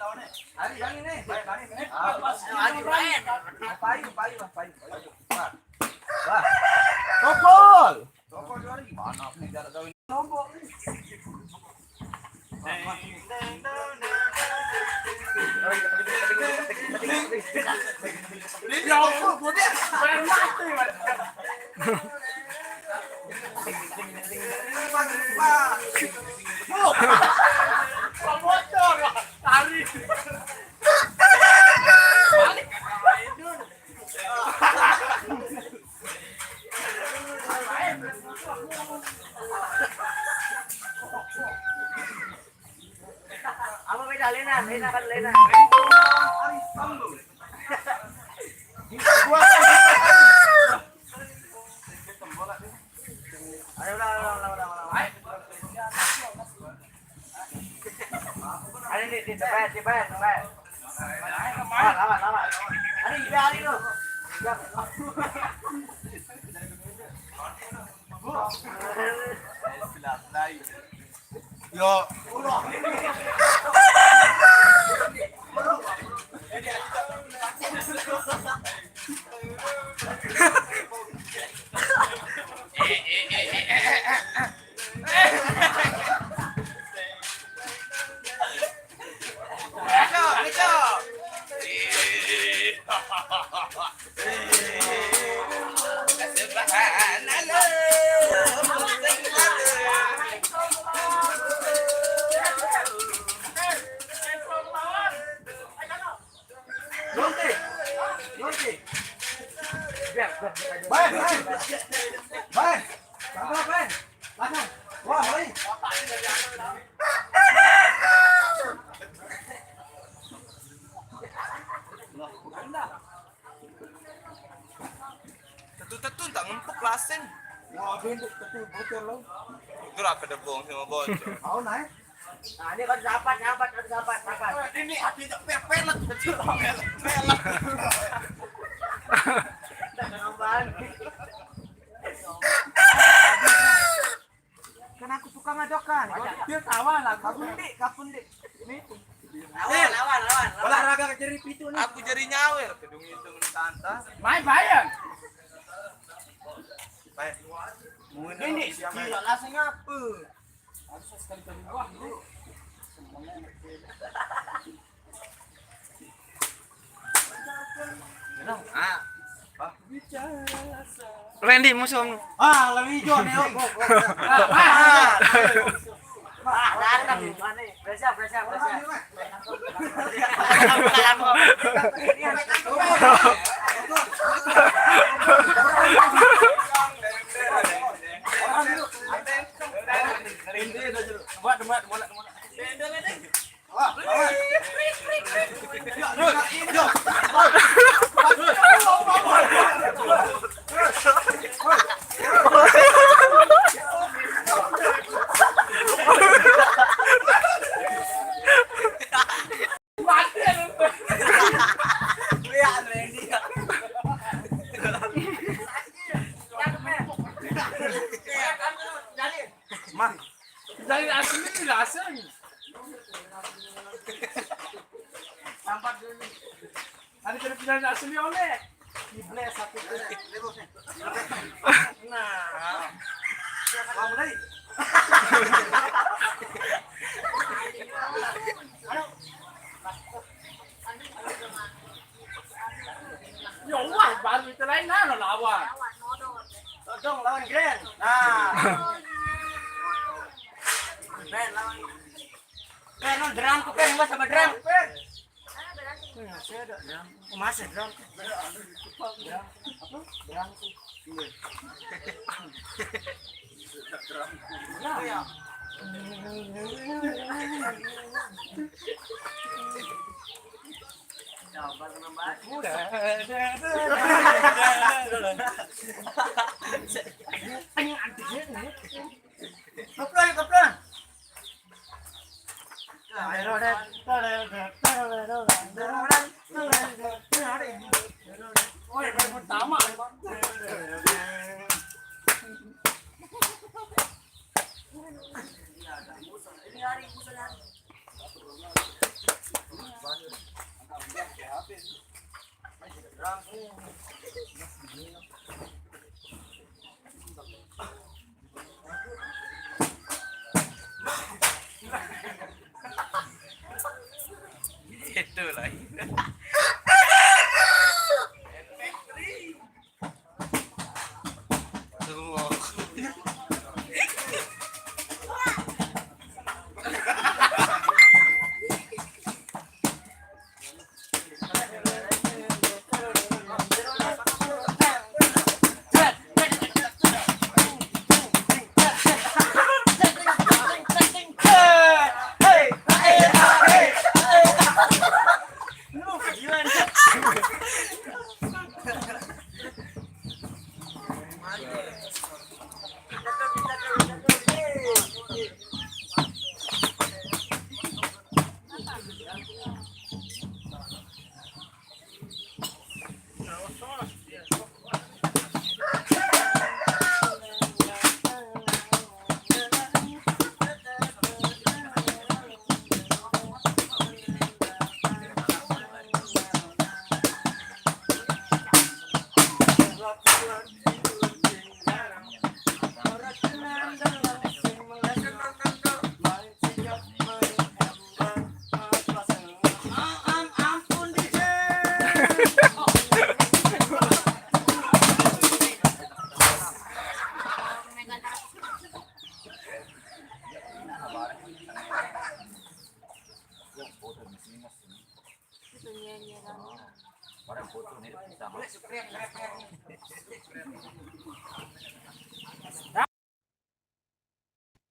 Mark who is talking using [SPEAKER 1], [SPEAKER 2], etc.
[SPEAKER 1] Hari yang ini, baik hari ini. Payu. Wah. Tokol. Tokol dari mana nih jarak jauh ini? Tokol. Dia apa? Dia mati. Bocor, tarik.
[SPEAKER 2] Apa beda Lena kan Lena. Ayo udah. Ada di tepat. Lawan. Ada lo.
[SPEAKER 1] Yo. Tetu tak ngempuk lasen.
[SPEAKER 3] Wah, bentuk betul bocor lo.
[SPEAKER 1] Itu lah kedebong sama bocor.
[SPEAKER 3] Mau naik?
[SPEAKER 2] Nah, ini kan dapat.
[SPEAKER 3] Ini hati pelet betul. Pelet.
[SPEAKER 2] Tambahan.
[SPEAKER 3] Kan aku suka ngadokan. Dia kawan lah. Kapun dik. Nih.
[SPEAKER 2] Lawan.
[SPEAKER 3] Olahraga kejeri pitu nih.
[SPEAKER 1] Aku jadi nyawer kedung itu mentanta.
[SPEAKER 3] Main bayang.
[SPEAKER 1] Baik.
[SPEAKER 3] Ini gila langsung apa? Harus sekali kali buah dulu.
[SPEAKER 1] Ah.
[SPEAKER 4] Randy musuh.
[SPEAKER 3] Ah, lebih hijau nih.
[SPEAKER 2] Datang mana? Bersiap.
[SPEAKER 3] Dari asli dirasa nih. Sampai dulu. Ada terpilih asli oleh. Iblis satu. Nah. Kamu dari? Ya wah, baru itu lain lah lawan.
[SPEAKER 2] Dong lawan Gren.
[SPEAKER 3] Nah.
[SPEAKER 2] Gren lo drum tuh kan mas sama drum.
[SPEAKER 3] Saya ada drum.
[SPEAKER 2] Masih drum.
[SPEAKER 3] Ya. Kaplan. Pertama. Ini hari
[SPEAKER 1] Itu lah. Tunggu. Orang foto nih sama.